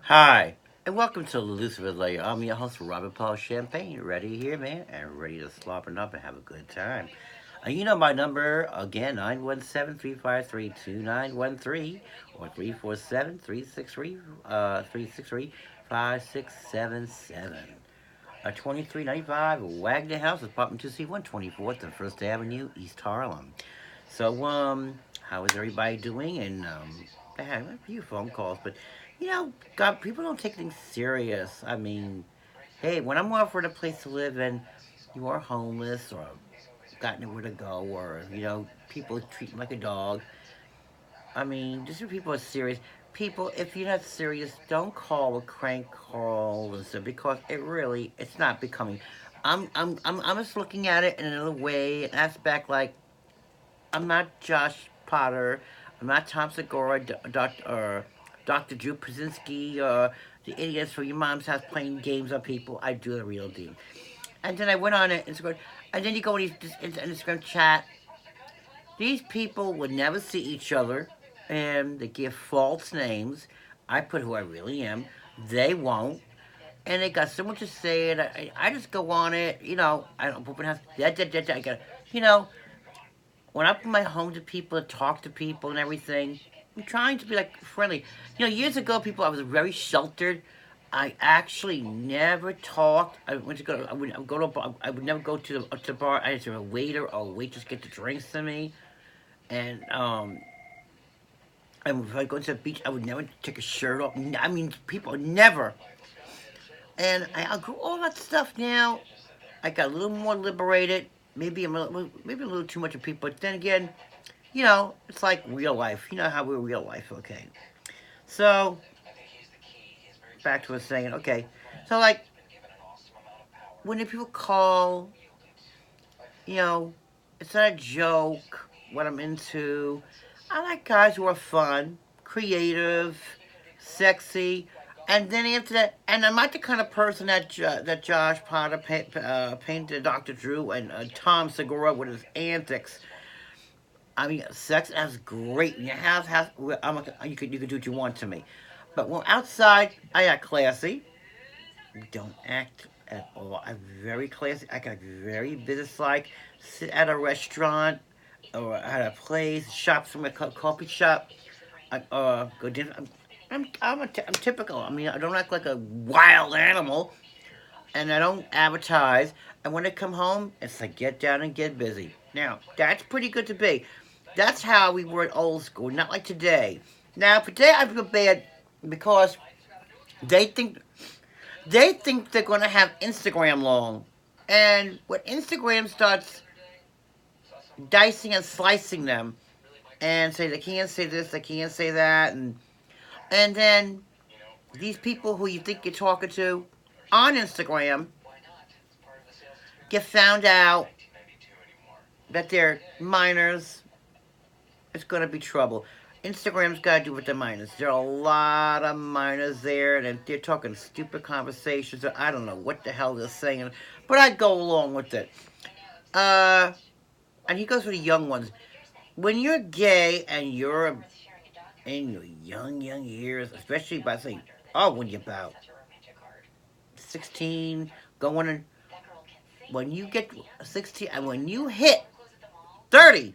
Hi, and welcome to Lucifer Layer. I'm your host, Robert Paul Champagne. Ready here, man, and ready to slop it up and have a good time. You know my number, again, 917-353-2913 or 347-363-5677. 2395 Wagner House, apartment 2C1, 24th and 1st Avenue, East Harlem. How is everybody doing? I had a few phone calls, but God, people don't take things serious. I mean, hey, when I'm offered a place to live and you are homeless or got nowhere to go, or people treat you like a dog. I mean, just when people are serious. People, if you're not serious, don't call a crank call and stuff because it's not becoming. I'm just looking at it in another way, an aspect like I'm not Josh Potter. I'm not Tom Segura, Dr. Drew Pazinski, or the idiots from your mom's house playing games on people. I do the real deal. And then I went on Instagram, and then you go in this Instagram chat. These people would never see each other, and they give false names. I put who I really am. They won't. And they got so much to say, and I just go on it. I don't open house. I got, you know, when I put my home to people, to talk to people and everything, I'm trying to be like friendly. Years ago, people, I was very sheltered. I actually never talked. I went to go. I would go to. A bar, I would never go to the bar. I had to have a waiter or a waitress get the drinks to me, and if I go to the beach, I would never take a shirt off. I mean, people never. And I grew all that stuff now. I got a little more liberated. Maybe a little too much of people. But then again, it's like real life. You know how we're real life, okay? So, back to what I was saying, okay. So, like, when the people call, you know, it's not a joke what I'm into. I like guys who are fun, creative, sexy, and then after that, and I'm not the kind of person that Josh Potter painted Dr. Drew and Tom Segura with his antics. I mean, sex is great. In your house, you could do what you want to me. But when outside, I got classy. Don't act at all. I'm very classy. I got very businesslike. Sit at a restaurant or at a place, shop somewhere, coffee shop. Go dinner. I'm typical. I mean, I don't act like a wild animal, and I don't advertise. And when I come home, it's like get down and get busy. Now, that's pretty good to be. That's how we were at old school, not like today. Now, today I feel bad because they think they're gonna have Instagram long, and when Instagram starts dicing and slicing them, and say they can't say this, they can't say that, and then these people who you think you're talking to on Instagram get found out that they're minors, it's gonna be trouble. Instagram's gotta do with the minors. There are a lot of minors there, and they're talking stupid conversations. Or I don't know what the hell they're saying, but I go along with it. Uh, and he goes for the young ones. When you're gay and you're in your young years, especially by saying, oh, when you're about 16, going in, when you get 16, and when you hit 30,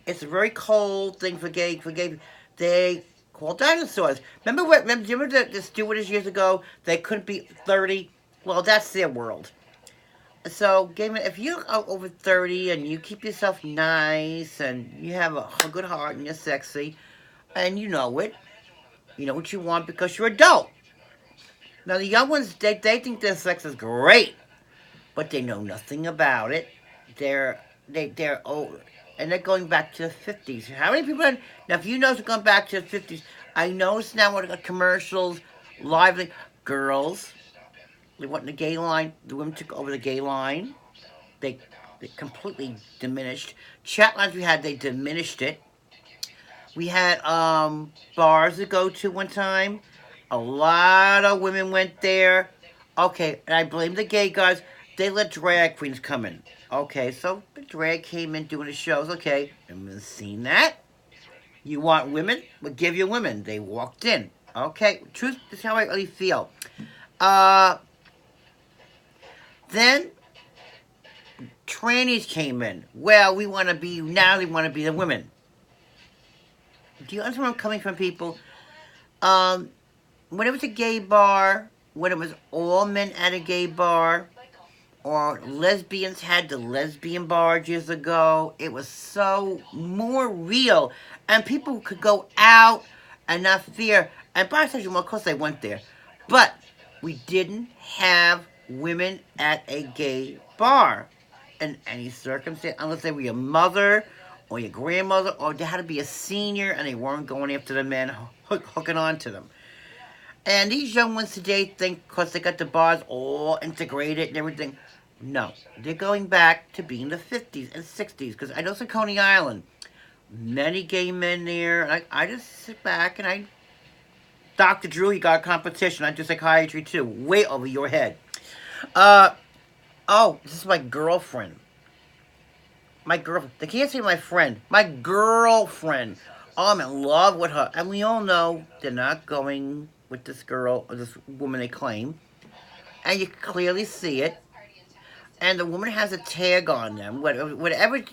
it's a very cold thing for gay. They call dinosaurs. Remember the stewardess years ago? They couldn't be 30. Well, that's their world. So, Gayman, if you're over 30 and you keep yourself nice and you have a good heart and you're sexy and you know it, you know what you want because you're adult. Now, the young ones, they think their sex is great, but they know nothing about it. They're old, and they're going back to the 50s. How many people? Now, if you know it's going back to the 50s, I notice now what the commercials, lively girls. They went in the gay line. The women took over the gay line. They, they completely diminished. Chat lines we had, they diminished it. We had bars to go to one time. A lot of women went there. Okay, and I blame the gay guys. They let drag queens come in. Okay, so the drag came in doing the shows. Okay, I've seen that. You want women? We'll give you women. They walked in. Okay, truth is how I really feel. Uh, then trannies came in. Well, we want to be, now they want to be the women. Do you understand where I'm coming from, people? Um, when it was a gay bar, when it was all men at a gay bar, or lesbians had the lesbian bar years ago, it was so more real. And people could go out and not fear. And bisexual, well, of course they went there. But we didn't have women at a gay bar in any circumstance, unless they were your mother or your grandmother, or they had to be a senior and they weren't going after the men hooking on to them. And these young ones today think because they got the bars all integrated and everything. No, they're going back to being the 50s and 60s. Because I know it's in Coney Island. Many gay men there. I just sit back and I... Dr. Drew, you got a competition. I do psychiatry too. Way over your head. Oh, this is my girlfriend. My girlfriend. They can't say my friend. My girlfriend. Oh, I'm in love with her. And we all know they're not going with this girl or this woman they claim. And you clearly see it. And the woman has a tag on them. Whatever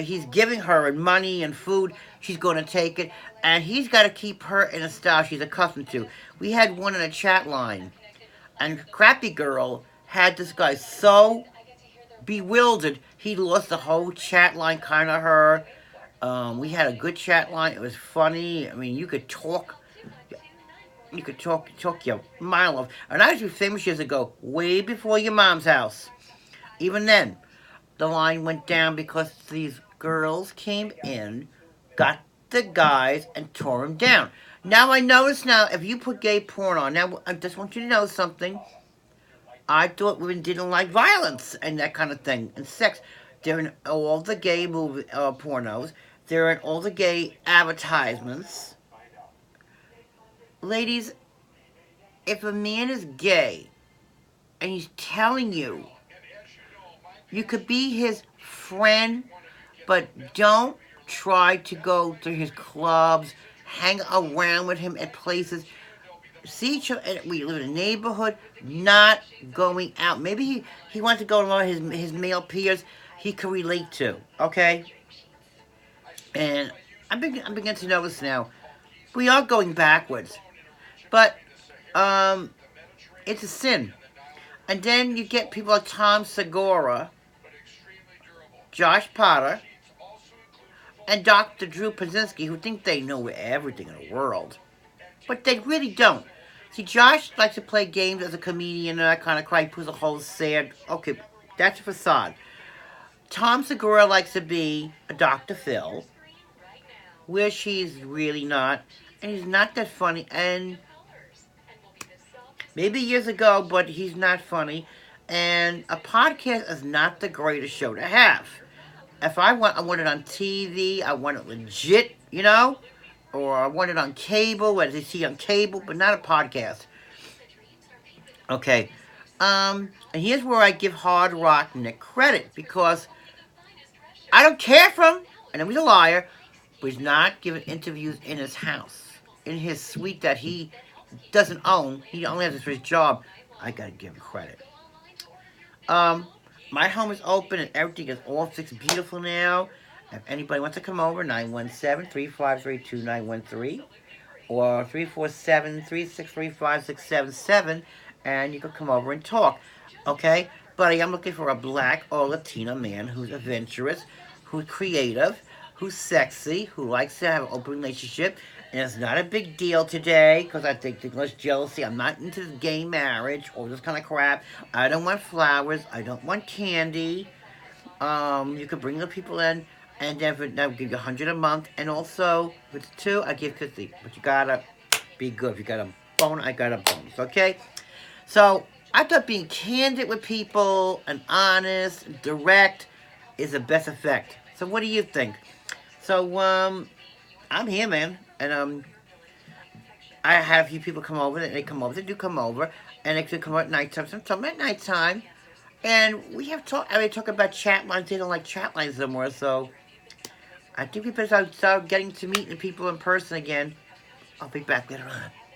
he's giving her in money and food, she's going to take it. And he's got to keep her in a style she's accustomed to. We had one in a chat line. And Crappy Girl had this guy so bewildered, he lost the whole chat line kind of her. We had a good chat line. It was funny. I mean, you could talk your mile off. And I was famous years ago, way before your mom's house. Even then, the line went down because these girls came in, got the guys, and tore them down. Now I notice now, if you put gay porn on, now I just want you to know something. I thought women didn't like violence and that kind of thing, and sex. They're in all the gay pornos. They're in all the gay advertisements. Ladies, if a man is gay and he's telling you, you could be his friend, but don't try to go to his clubs, hang around with him at places. See each other, we live in a neighborhood, not going out. Maybe he wants to go to one of his male peers he can relate to, okay? And I'm beginning to notice now, we are going backwards. But, it's a sin. And then you get people like Tom Segura, Josh Potter, and Dr. Drew Pazinski, who think they know everything in the world. But they really don't. See, Josh likes to play games as a comedian and that kind of crap. He puts a whole sad... Okay, that's a facade. Tom Segura likes to be a Dr. Phil, where she's really not. And he's not that funny. And maybe years ago, but he's not funny. And a podcast is not the greatest show to have. If I want it on TV. I want it legit, you know? Or I want it on cable, as you see on cable, but not a podcast. Okay. And here's where I give Hard Rock Nick credit, because I don't care for him, and he's a liar, but he's not giving interviews in his house, in his suite that he doesn't own. He only has it for his job. I gotta give him credit. My home is open and everything is all fixed beautiful now. If anybody wants to come over, 917-353-2913 or 347-363-5677, and you can come over and talk, okay? But I am looking for a black or Latino man who's adventurous, who's creative, who's sexy, who likes to have an open relationship. And it's not a big deal today, because I think there's less jealousy. I'm not into gay marriage or this kind of crap. I don't want flowers. I don't want candy. You could bring the people in, and then they'll give you $100 a month. And also, if it's 2, I give 50. But you gotta be good. If you got a bone, I got a bonus, okay? So, I thought being candid with people and honest, direct, is the best effect. So, what do you think? So, I'm here, man. And, I have a few people come over, they come over, they do come over, and they could come over at nighttime, sometimes at nighttime, and we have talk about chat lines. They don't like chat lines anymore, so I think we better start getting to meet the people in person again. I'll be back later on.